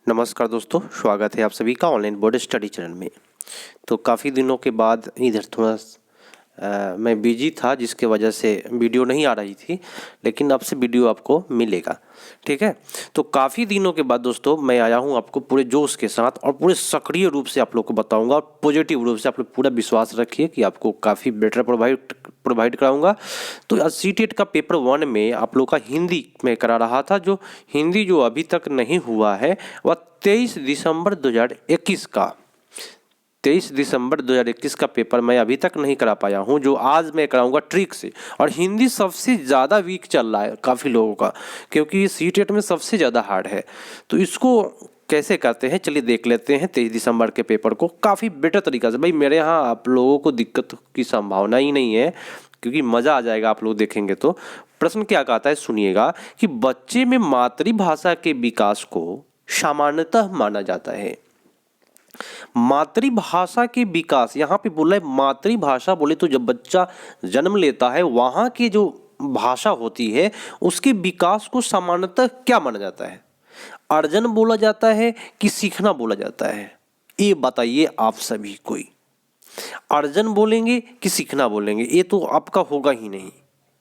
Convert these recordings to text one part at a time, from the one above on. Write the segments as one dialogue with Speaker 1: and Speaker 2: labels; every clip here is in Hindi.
Speaker 1: नमस्कार दोस्तों, स्वागत है आप सभी का ऑनलाइन बोर्ड स्टडी चैनल में। तो काफ़ी दिनों के बाद इधर थोड़ा मैं बिजी था, जिसके वजह से वीडियो नहीं आ रही थी, लेकिन अब से वीडियो आपको मिलेगा। ठीक है, तो काफ़ी दिनों के बाद दोस्तों मैं आया हूँ आपको पूरे जोश के साथ और पूरे सक्रिय रूप से आप लोग को बताऊंगा और पॉजिटिव रूप से आप लोग पूरा विश्वास रखिए कि आपको काफ़ी बेटर प्रोवाइड कराऊंगा। तो सीटेट का पेपर 1 में आप लोग का हिंदी में करा रहा था, जो हिंदी जो अभी तक नहीं हुआ है वह 23 दिसंबर 2021 का 23 दिसंबर 2021 का पेपर मैं अभी तक नहीं करा पाया हूं, जो आज मैं कराऊंगा ट्रिक से। और हिंदी सबसे ज़्यादा वीक चल रहा है काफ़ी लोगों का, क्योंकि सीटेट में सबसे ज़्यादा हार्ड है। तो इसको कैसे करते हैं चलिए देख लेते हैं 23 दिसंबर के पेपर को काफ़ी बेटर तरीका से। भाई मेरे यहाँ आप लोगों को दिक्कत की संभावना ही नहीं है, क्योंकि मज़ा आ जाएगा आप लोग देखेंगे। तो प्रश्न क्या कहता है सुनिएगा कि बच्चे में मातृभाषा के विकास को सामान्यतः माना जाता है। मातृभाषा के विकास, यहाँ पे बोला है मातृभाषा। बोले तो जब बच्चा जन्म लेता है वहाँ की जो भाषा होती है उसके विकास को सामान्यतः क्या माना जाता है? अर्जन बोला जाता है कि सीखना बोला जाता है? ये बताइए आप सभी कोई। अर्जन बोलेंगे कि सीखना बोलेंगे? ये तो आपका होगा ही नहीं,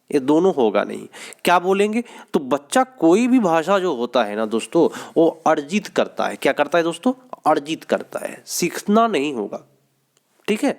Speaker 1: ये दोनों होगा नहीं। क्या बोलेंगे? तो बच्चा कोई भी भाषा जो होता है ना दोस्तों, वो अर्जित करता है। क्या करता है दोस्तों? अर्जित करता है, सीखना नहीं होगा। ठीक है,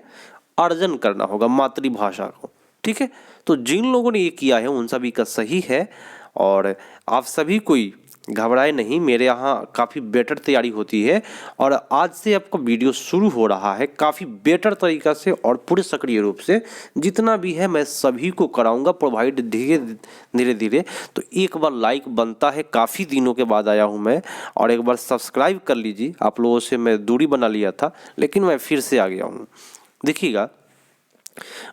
Speaker 1: अर्जन करना होगा मातृभाषा को। ठीक है, तो जिन लोगों ने ये किया है उन सभी का सही है। और आप सभी कोई घबराए नहीं, मेरे यहाँ काफ़ी बेटर तैयारी होती है और आज से आपका वीडियो शुरू हो रहा है काफ़ी बेटर तरीका से और पूरे सक्रिय रूप से। जितना भी है मैं सभी को कराऊंगा प्रोवाइड धीरे धीरे। तो एक बार लाइक बनता है, काफ़ी दिनों के बाद आया हूँ मैं, और एक बार सब्सक्राइब कर लीजिए। आप लोगों से मैं दूरी बना लिया था, लेकिन मैं फिर से आ गया हूँ। देखिएगा,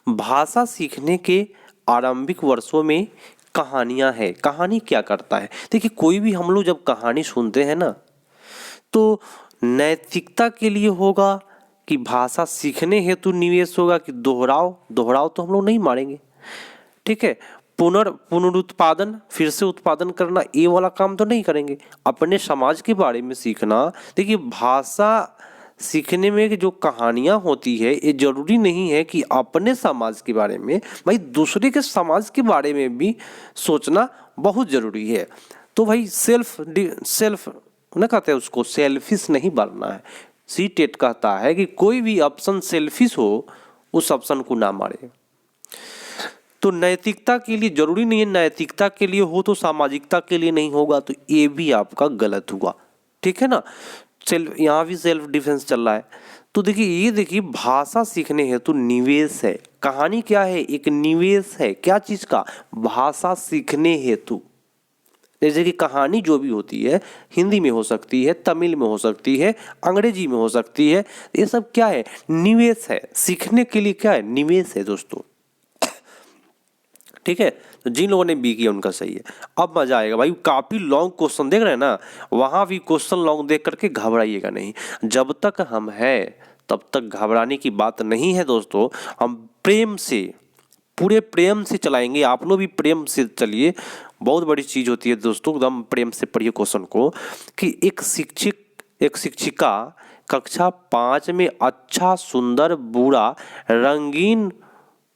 Speaker 1: भाषा सीखने के आरंभिक वर्षों में कहानियां है। कहानी क्या करता है? देखिए, कोई भी हम लोग जब कहानी सुनते हैं ना, तो नैतिकता के लिए होगा कि भाषा सीखने हेतु निवेश होगा कि दोहराव? दोहराव तो हम लोग नहीं मारेंगे। ठीक है, पुनरुत्पादन, फिर से उत्पादन करना, ये वाला काम तो नहीं करेंगे। अपने समाज के बारे में सीखना। देखिए, भाषा सीखने में जो कहानियां होती है, ये जरूरी नहीं है कि अपने समाज के बारे में, भाई दूसरे के समाज के बारे में भी सोचना बहुत जरूरी है। तो भाई सेल्फ ना कहते हैं उसको, सेल्फिश नहीं बनना है। सी टेट कहता है कि कोई भी ऑप्शन सेल्फिश हो उस ऑप्शन को ना मारे। तो नैतिकता के लिए जरूरी नहीं है, नैतिकता के लिए हो तो सामाजिकता के लिए नहीं होगा, तो ये भी आपका गलत हुआ। ठीक है ना, सेल्फ, यहाँ भी सेल्फ डिफेंस चल रहा है। तो देखिए, ये देखिए, भाषा सीखने हेतु निवेश है। कहानी क्या है? एक निवेश है। क्या चीज का? भाषा सीखने हेतु। जैसे कि कहानी जो भी होती है, हिंदी में हो सकती है, तमिल में हो सकती है, अंग्रेजी में हो सकती है, ये सब क्या है? निवेश है। सीखने के लिए क्या है? निवेश है दोस्तों। ठीक है, तो जिन लोगों ने बी किया उनका सही है। अब मजा आएगा भाई, काफी लॉन्ग क्वेश्चन देख रहे हैं ना, वहां भी क्वेश्चन लॉन्ग देख करके घबराइएगा नहीं। जब तक हम है तब तक घबराने की बात नहीं है दोस्तों। हम प्रेम से, पूरे प्रेम से चलाएंगे। आप लोग भी प्रेम से चलिए, बहुत बड़ी चीज होती है दोस्तों। एकदम प्रेम से पढ़िए क्वेश्चन को कि एक शिक्षिका कक्षा 5 में अच्छा, सुंदर, बुरा, रंगीन,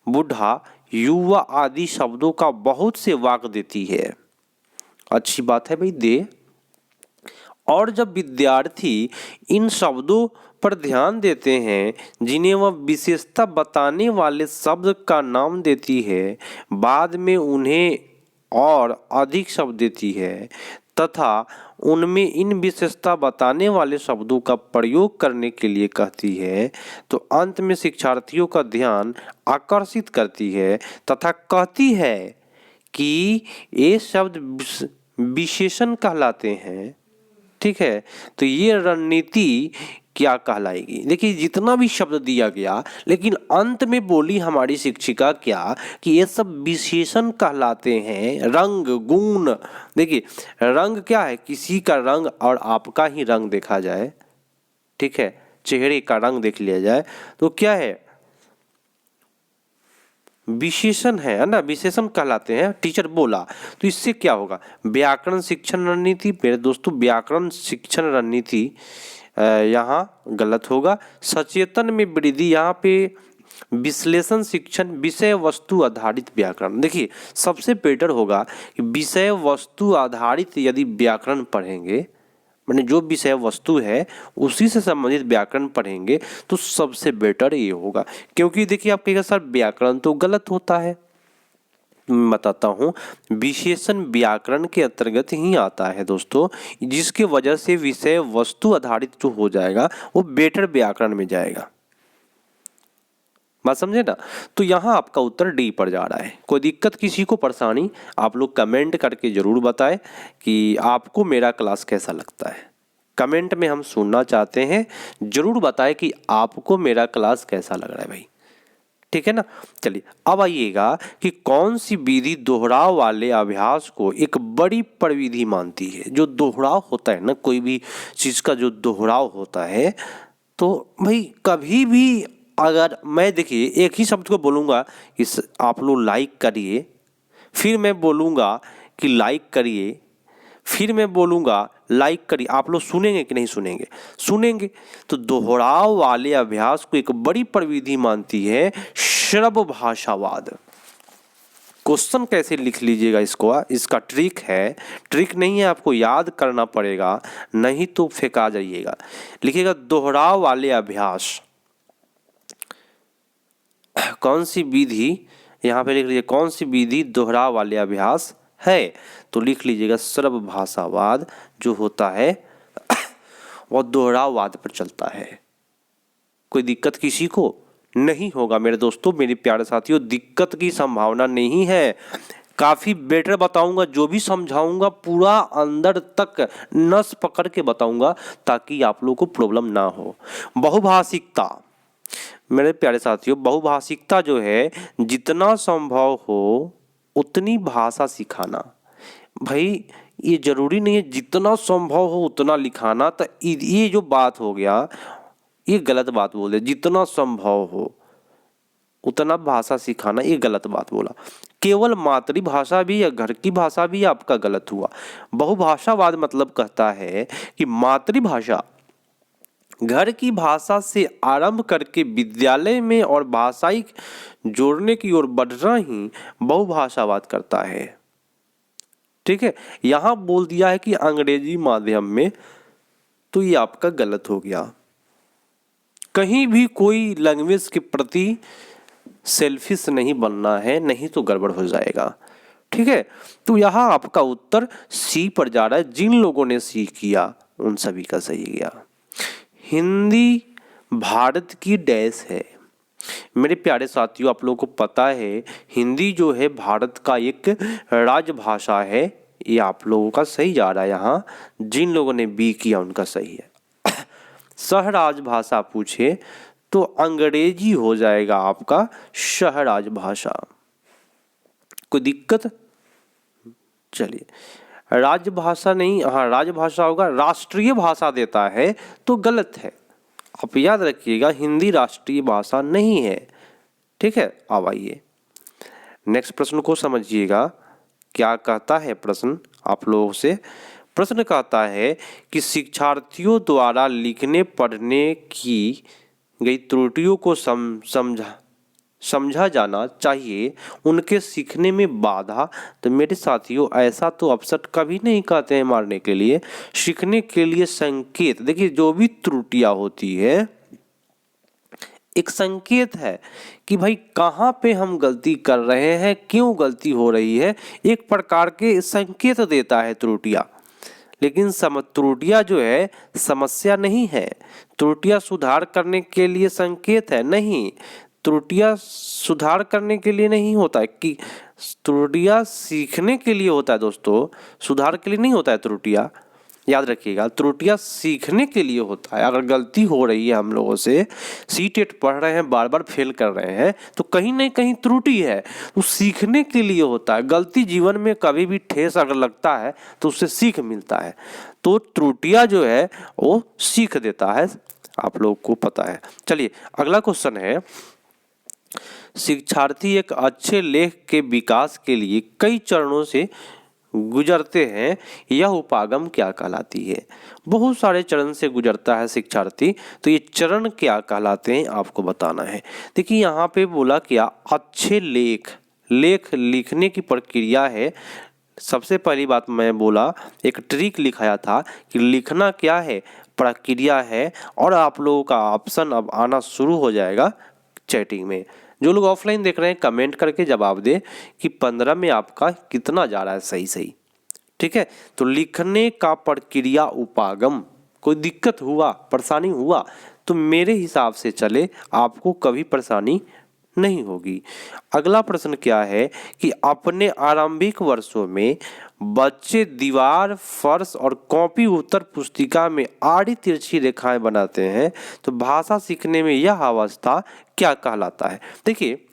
Speaker 1: बूढ़ा, युवा आदि शब्दों का बहुत से वाक देती है। अच्छी बात है भाई, दे। और जब विद्यार्थी इन शब्दों पर ध्यान देते हैं जिन्हें वह विशेषता बताने वाले शब्द का नाम देती है, बाद में उन्हें और अधिक शब्द देती है तथा उनमें इन विशेषता बताने वाले शब्दों का प्रयोग करने के लिए कहती है, तो अंत में शिक्षार्थियों का ध्यान आकर्षित करती है तथा कहती है कि ये शब्द विशेषण कहलाते हैं। ठीक है, तो ये रणनीति क्या कहलाएगी? देखिए, जितना भी शब्द दिया गया, लेकिन अंत में बोली हमारी शिक्षिका क्या कि ये सब विशेषण कहलाते हैं। रंग, गुण। देखिए, रंग क्या है? किसी का रंग और आपका ही रंग देखा जाए, ठीक है, चेहरे का रंग देख लिया जाए, तो क्या है? विशेषण है ना, विशेषण कहलाते हैं, टीचर बोला। तो इससे क्या होगा, व्याकरण शिक्षण रणनीति। मेरे दोस्तों व्याकरण शिक्षण रणनीति यहाँ गलत होगा। सचेतन में वृद्धि, यहाँ पे विश्लेषण शिक्षण, विषय वस्तु आधारित व्याकरण। देखिए सबसे बेटर होगा कि विषय वस्तु आधारित यदि व्याकरण पढ़ेंगे, मैंने जो विषय वस्तु है उसी से संबंधित व्याकरण पढ़ेंगे तो सबसे बेटर ये होगा। क्योंकि देखिए आप कहेंगे सर व्याकरण तो गलत होता है, मैं बताता हूँ, विशेषण व्याकरण के अंतर्गत ही आता है दोस्तों, जिसकी वजह से विषय वस्तु आधारित जो हो जाएगा वो बेटर व्याकरण में जाएगा। बात समझे ना। तो यहाँ आपका उत्तर डी पर जा रहा है। कोई दिक्कत, किसी को परेशानी, आप लोग कमेंट करके जरूर बताएं कि आपको मेरा क्लास कैसा लगता है। कमेंट में हम सुनना चाहते हैं, जरूर बताएं कि आपको मेरा क्लास कैसा लग रहा है भाई, ठीक है ना। चलिए अब आइएगा कि कौन सी विधि दोहराव वाले अभ्यास को एक बड़ी प्रविधि मानती है। जो दोहराव होता है ना, कोई भी चीज का जो दोहराव होता है, तो भाई कभी भी अगर मैं देखिए एक ही शब्द को बोलूँगा इस आप लोग लाइक करिए, फिर मैं बोलूँगा कि लाइक करिए, फिर मैं बोलूँगा लाइक करिए, आप लोग सुनेंगे कि नहीं सुनेंगे, सुनेंगे। तो दोहराव वाले अभ्यास को एक बड़ी प्रविधि मानती है श्रव्य भाषावाद। क्वेश्चन कैसे लिख लीजिएगा इसको, इसका ट्रिक है, ट्रिक नहीं है, आपको याद करना पड़ेगा, नहीं तो फेंका जाइएगा। लिखिएगा दोहराव वाले अभ्यास, कौन सी विधि, यहाँ पे लिख लीजिए कौन सी विधि दोहराव वाले अभ्यास है, तो लिख लीजिएगा श्रव्य भाषावाद जो होता है वह दोहराववाद पर चलता है। कोई दिक्कत किसी को नहीं होगा मेरे दोस्तों, मेरे प्यारे साथियों, दिक्कत की संभावना नहीं है। काफ़ी बेटर बताऊंगा, जो भी समझाऊंगा पूरा अंदर तक नस पकड़ के बताऊंगा ताकि आप लोगों को प्रॉब्लम ना हो। बहुभाषिकता मेरे प्यारे साथियों, बहुभाषिकता जो है, जितना संभव हो उतनी भाषा सिखाना। भाई ये जरूरी नहीं है जितना संभव हो उतना लिखाना, तो ये जो बात हो गया ये गलत बात बोले, जितना संभव हो उतना भाषा सिखाना, ये गलत बात बोला। केवल मातृभाषा भी या घर की भाषा भी आपका गलत हुआ। बहुभाषावाद मतलब कहता है कि मातृभाषा घर की भाषा से आरंभ करके विद्यालय में और भाषाई जोड़ने की ओर बढ़ना ही बहुभाषावाद करता है, ठीक है। यहां बोल दिया है कि अंग्रेजी माध्यम में, तो ये आपका गलत हो गया। कहीं भी कोई लैंग्वेज के प्रति सेल्फिश नहीं बनना है, नहीं तो गड़बड़ हो जाएगा, ठीक है। तो यहाँ आपका उत्तर सी पर जा रहा है। जिन लोगों ने सी किया उन सभी का सही गया। हिंदी भारत की डैश है। मेरे प्यारे साथियों, आप लोगों को पता है हिंदी जो है भारत का एक राजभाषा है। ये आप लोगों का सही जा रहा है यहाँ, जिन लोगों ने बी किया उनका सही है। सहराज भाषा पूछे तो अंग्रेजी हो जाएगा आपका सहराज भाषा। कोई दिक्कत? चलिए राजभाषा नहीं, हाँ राजभाषा होगा, राष्ट्रीय भाषा देता है तो गलत है। आप याद रखिएगा हिंदी राष्ट्रीय भाषा नहीं है, ठीक है। अब आइए नेक्स्ट प्रश्न को समझिएगा, क्या कहता है प्रश्न आप लोगों से। प्रश्न कहता है कि शिक्षार्थियों द्वारा लिखने पढ़ने की गई त्रुटियों को समझा जाना चाहिए, उनके सीखने में बाधा। तो मेरे साथियों ऐसा तो अपसेट कभी नहीं कहते हैं मारने के लिए, सीखने के लिए संकेत। देखिए जो भी त्रुटियां होती है एक संकेत है कि भाई कहाँ पे हम गलती कर रहे हैं, क्यों गलती हो रही है, एक प्रकार के संकेत देता है त्रुटियां। लेकिन त्रुटियां जो है समस्या नहीं है, त्रुटियां सुधार करने के लिए संकेत है, नहीं त्रुटियां सुधार करने के लिए नहीं होता है, कि त्रुटियां सीखने के लिए होता है दोस्तों, सुधार के लिए नहीं होता है त्रुटियां। याद रखिएगा त्रुटियां सीखने के लिए होता है। अगर गलती हो रही है हम लोगों से, सीटेट पढ़ रहे हैं बार बार फेल कर रहे हैं, तो कहीं ना कहीं त्रुटि है, वो सीखने के लिए होता है। गलती जीवन में कभी भी ठेस अगर लगता है तो उससे सीख मिलता है, तो त्रुटियां जो है वो सीख देता है, आप लोग को पता है। चलिए अगला क्वेश्चन है, शिक्षार्थी एक अच्छे लेख के विकास के लिए कई चरणों से गुजरते हैं, यह उपागम क्या कहलाती है? बहुत सारे चरण से गुजरता है शिक्षार्थी, तो ये चरण क्या कहलाते हैं आपको बताना है। देखिए यहाँ पे बोला क्या, अच्छे लेख लिखने की प्रक्रिया है। सबसे पहली बात मैं बोला, एक ट्रिक लिखाया था कि लिखना क्या है, प्रक्रिया है। और आप लोगों का ऑप्शन अब आना शुरू हो जाएगा चैटिंग में। जो लोग ऑफलाइन देख रहे हैं कमेंट करके जवाब दे कि 15 में आपका कितना जा रहा है सही। ठीक है, तो लिखने का प्रक्रिया उपागम। कोई दिक्कत हुआ, परेशानी हुआ तो मेरे हिसाब से चले, आपको कभी परेशानी नहीं होगी। अगला प्रश्न क्या है कि अपने आरंभिक वर्षों में बच्चे दीवार, फर्श और कॉपी उत्तर पुस्तिका में आड़ी तिरछी रेखाएं बनाते हैं, तो भाषा सीखने में यह अवस्था क्या कहलाता है? देखिए,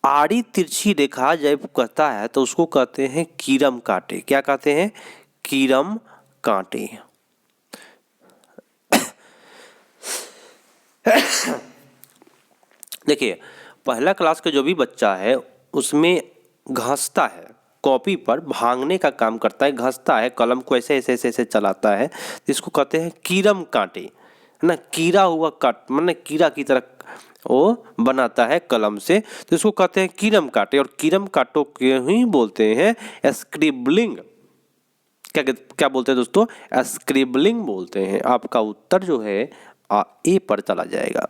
Speaker 1: आड़ी तिरछी रेखा जब कहता है तो उसको कहते हैं कीरम कांटे। क्या कहते हैं? कीरम कांटे। देखिए, पहला क्लास का जो भी बच्चा है उसमें घसता है, कॉपी पर भांगने का काम करता है, घसता है, कलम को ऐसे ऐसे ऐसे ऐसे चलाता है, इसको कहते हैं कीरम कांटे, है ना। कीड़ा हुआ काट, मतलब कीड़ा की तरह वो बनाता है कलम से, तो इसको कहते हैं कीरम कांटे। और कीरम कांटों के ही बोलते हैं स्क्रिबलिंग। क्या बोलते हैं दोस्तों? स्क्रिबलिंग बोलते हैं। आपका उत्तर जो है ए पर चला जाएगा।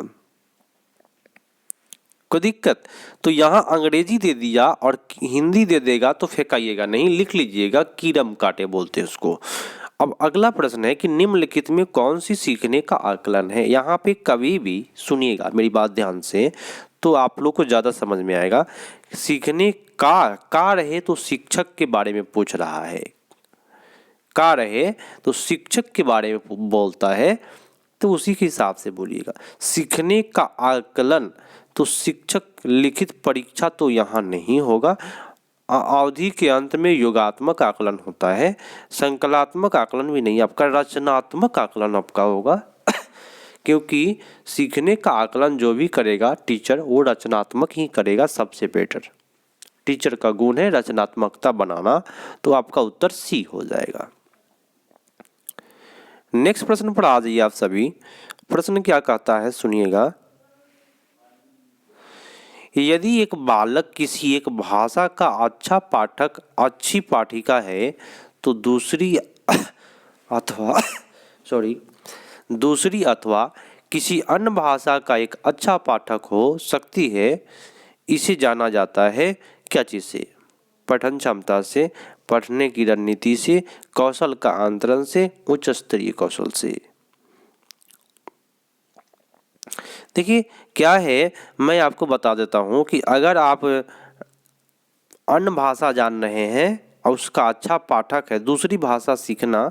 Speaker 1: कोई दिक्कत? तो यहाँ अंग्रेजी दे दिया और हिंदी दे देगा तो फेंकाइएगा नहीं, लिख लीजिएगा कीरम कांटे बोलते हैं उसको। अब अगला प्रश्न है कि निम्नलिखित में कौन सी सीखने का आकलन है? यहाँ पे कभी भी सुनिएगा मेरी बात ध्यान से, तो आप लोग को ज़्यादा समझ में आएगा। सीखने का रहे तो शिक्षक के बारे में पूछ रहा है, का रहे तो शिक्षक के बारे में बोलता है, तो उसी के हिसाब से बोलिएगा। सीखने का आकलन तो शिक्षक लिखित परीक्षा तो यहाँ नहीं होगा। अवधि के अंत में योगात्मक आकलन होता है, संकलात्मक आकलन भी नहीं, आपका रचनात्मक आकलन आपका होगा। क्योंकि सीखने का आकलन जो भी करेगा टीचर, वो रचनात्मक ही करेगा सबसे बेटर। टीचर का गुण है रचनात्मकता बनाना, तो आपका उत्तर सी हो जाएगा। नेक्स्ट प्रश्न पर आ जाइए आप सभी। प्रश्न क्या कहता है सुनिएगा। यदि एक बालक किसी एक भाषा का अच्छा पाठक, अच्छी पाठिका है, तो दूसरी अथवा किसी अन्य भाषा का एक अच्छा पाठक हो सकती है, इसे जाना जाता है क्या चीज़ से? पठन क्षमता से, पढ़ने की रणनीति से, कौशल का आंतरण से, उच्च स्तरीय कौशल से। देखिए क्या है, मैं आपको बता देता हूँ कि अगर आप अन्य भाषा जान रहे हैं और उसका अच्छा पाठक है, दूसरी भाषा सीखना,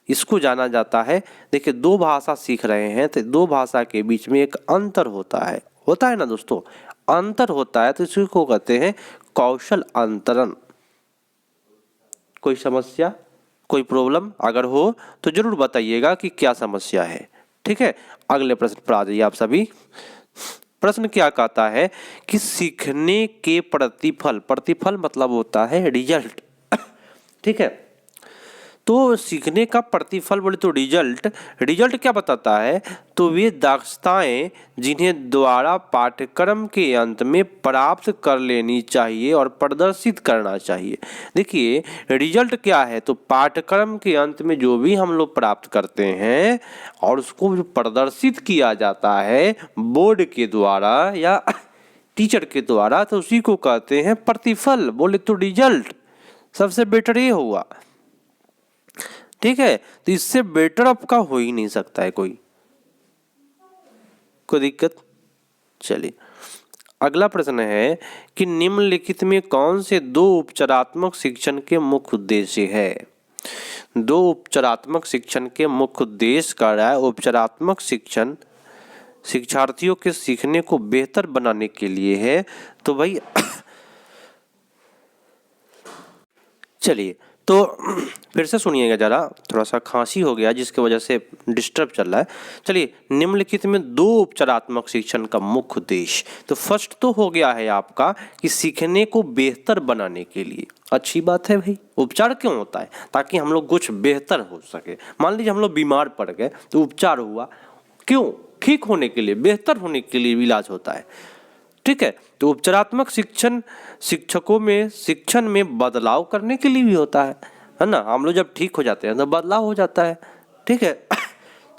Speaker 1: इसको जाना जाता है। देखिए, दो भाषा सीख रहे हैं तो दो भाषा के बीच में एक अंतर होता है ना दोस्तों, अंतर होता है, तो इसको कहते हैं कौशल अंतरण। कोई समस्या, कोई प्रॉब्लम अगर हो तो जरूर बताइएगा कि क्या समस्या है। ठीक है, अगले प्रश्न पर आ जाइए आप सभी। प्रश्न क्या कहता है कि सीखने के प्रतिफल मतलब होता है रिजल्ट। ठीक है, तो सीखने का प्रतिफल बोले तो रिजल्ट क्या बताता है? तो वे दक्षताएं जिन्हें द्वारा पाठ्यक्रम के अंत में प्राप्त कर लेनी चाहिए और प्रदर्शित करना चाहिए। देखिए, रिजल्ट क्या है? तो पाठ्यक्रम के अंत में जो भी हम लोग प्राप्त करते हैं और उसको जो प्रदर्शित किया जाता है बोर्ड के द्वारा या टीचर के द्वारा, तो उसी को कहते हैं प्रतिफल, बोले तो रिजल्ट। सबसे बेटर ये हुआ। ठीक है, तो इससे बेटर आपका हो ही नहीं सकता है कोई दिक्कत। चलिए, अगला प्रश्न है कि निम्नलिखित में कौन से दो उपचारात्मक शिक्षण के मुख्य उद्देश्य है? दो उपचारात्मक शिक्षण के मुख्य उद्देश्य का है उपचारात्मक शिक्षण शिक्षार्थियों के सीखने को बेहतर बनाने के लिए है। तो भाई चलिए, तो फिर से सुनिएगा जरा, थोड़ा सा खांसी हो गया जिसकी वजह से डिस्टर्ब चल रहा है। चलिए, निम्नलिखित में दो उपचारात्मक शिक्षण का मुख्य उद्देश्य। तो फर्स्ट तो हो गया है आपका कि सीखने को बेहतर बनाने के लिए। अच्छी बात है भाई, उपचार क्यों होता है? ताकि हम लोग कुछ बेहतर हो सके। मान लीजिए हम लोग बीमार पड़ गए तो उपचार हुआ, क्यों? ठीक होने के लिए, बेहतर होने के लिए इलाज होता है। ठीक है, तो उपचारात्मक शिक्षण शिक्षकों में शिक्षण में बदलाव करने के लिए भी होता है ना। हम लोग जब ठीक हो जाते हैं तो बदलाव हो जाता है। ठीक है,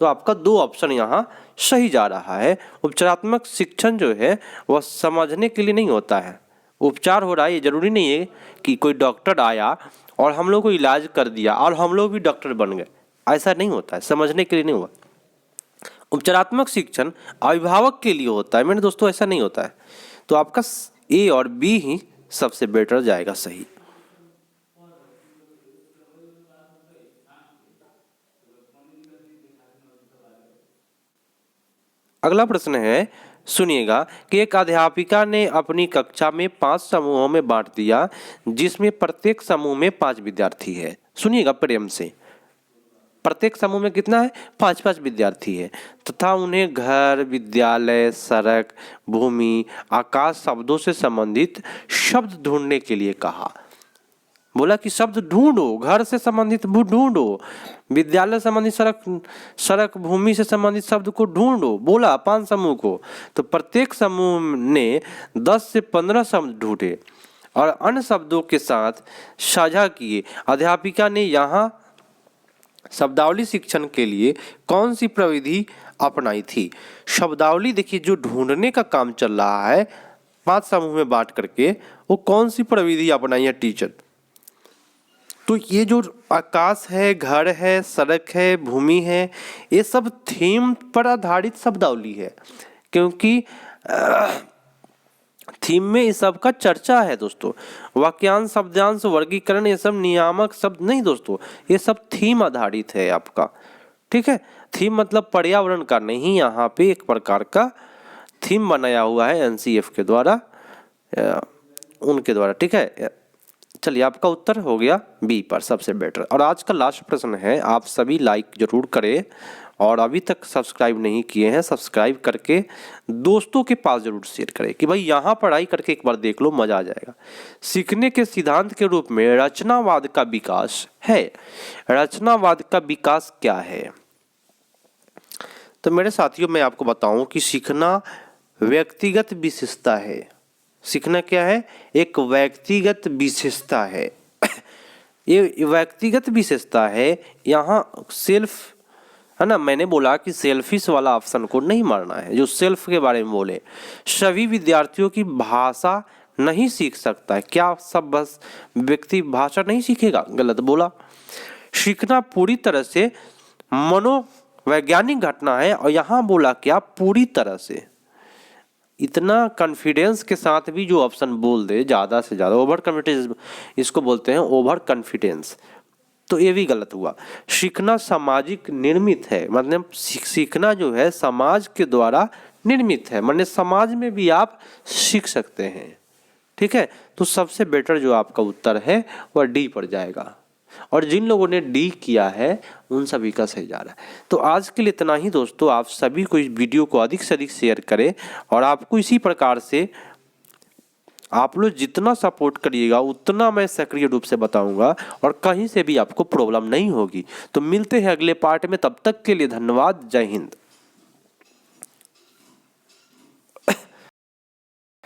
Speaker 1: तो आपका दो ऑप्शन यहाँ सही जा रहा है। उपचारात्मक शिक्षण जो है वह समझने के लिए नहीं होता है। उपचार हो रहा है, ये जरूरी नहीं है कि कोई डॉक्टर आया और हम लोग को इलाज कर दिया और हम लोग भी डॉक्टर बन गए, ऐसा नहीं होता है। समझने के लिए नहीं हुआ। उपचारात्मक शिक्षण अभिभावक के लिए होता है मेरे दोस्तों, ऐसा नहीं होता है। तो आपका ए और बी ही सबसे बेटर जाएगा सही। अगला प्रश्न है, सुनिएगा कि एक अध्यापिका ने अपनी कक्षा में 5 समूहों में बांट दिया जिसमें प्रत्येक समूह में 5 विद्यार्थी है। सुनिएगा प्रेम से, प्रत्येक समूह में कितना है? 5-5 विद्यार्थी है तथा उन्हें घर, विद्यालय, सड़क, भूमि, आकाश शब्दों से संबंधित शब्द ढूंढने के लिए कहा। बोला कि शब्द ढूंढो, घर से संबंधित ढूंढो, विद्यालय से संबंधित सड़क, भूमि से संबंधित शब्द को ढूंढो। बोला 5 समूह को, तो प्रत्येक समूह ने 10 से 15 शब्द ढूंढे और अन्य शब्दों के साथ साझा किए। अध्यापिका ने यहाँ शब्दावली शिक्षण के लिए कौन सी प्रविधि अपनाई थी? शब्दावली देखिए, जो ढूंढने का काम चल रहा है 5 समूह में बांट करके, वो कौन सी प्रविधि अपनाई है टीचर? तो ये जो आकाश है, घर है, सड़क है, भूमि है, ये सब थीम पर आधारित शब्दावली है, क्योंकि थीम में इस सब का चर्चा है दोस्तों। वाक्यांश, शब्दांश, वर्गीकरण, ये सब नियामक शब्द नहीं दोस्तों, ये सब थीम आधारित है आपका। ठीक है, थीम मतलब पर्यावरण का नहीं, यहाँ पे एक प्रकार का थीम बनाया हुआ है एनसीएफ के द्वारा, उनके द्वारा। ठीक है, चलिए आपका उत्तर हो गया बी पर सबसे बेटर। और आज का लास्ट प्रश्न है, आप सभी लाइक जरूर करें और अभी तक सब्सक्राइब नहीं किए हैं, सब्सक्राइब करके दोस्तों के पास जरूर शेयर करें कि भाई यहाँ पढ़ाई करके एक बार देख लो, मजा आ जाएगा। सीखने के सिद्धांत के रूप में रचनावाद का विकास है। रचनावाद का विकास क्या है? तो मेरे साथियों, मैं आपको बताऊं कि सीखना व्यक्तिगत विशेषता है। सीखना क्या है? एक व्यक्तिगत विशेषता है। ये व्यक्तिगत विशेषता है, यहाँ सेल्फ है ना। मैंने बोला कि सेल्फिश वाला ऑप्शन को नहीं मारना है, जो सेल्फ के बारे में बोले। सभी विद्यार्थियों की भाषा नहीं सीख सकता है। क्या सब बस व्यक्ति भाषा नहीं सीखेगा? गलत बोला। सीखना पूरी तरह से मनोवैज्ञानिक घटना है, और यहाँ बोला क्या? पूरी तरह से। इतना कॉन्फिडेंस के साथ भी जो ऑप्शन बोल दे ज़्यादा से ज़्यादा, ओवर कॉन्फिडेंस इसको बोलते हैं, ओवर कॉन्फिडेंस, तो ये भी गलत हुआ। सीखना सामाजिक निर्मित है, मतलब सीखना जो है समाज के द्वारा निर्मित है, मतलब समाज में भी आप सीख सकते हैं। ठीक है, तो सबसे बेटर जो आपका उत्तर है वह डी पर जाएगा, और जिन लोगों ने डी किया है उन सभी का सही जा रहा है। तो आज के लिए इतना ही दोस्तों। आप सभी को इस वीडियो को अधिक से अधिक शेयर करें, और आपको इसी प्रकार से आप लोग जितना सपोर्ट करिएगा उतना मैं सक्रिय रूप से बताऊंगा, और कहीं से भी आपको प्रॉब्लम नहीं होगी। तो मिलते हैं अगले पार्ट में, तब तक के लिए धन्यवाद। जय हिंद।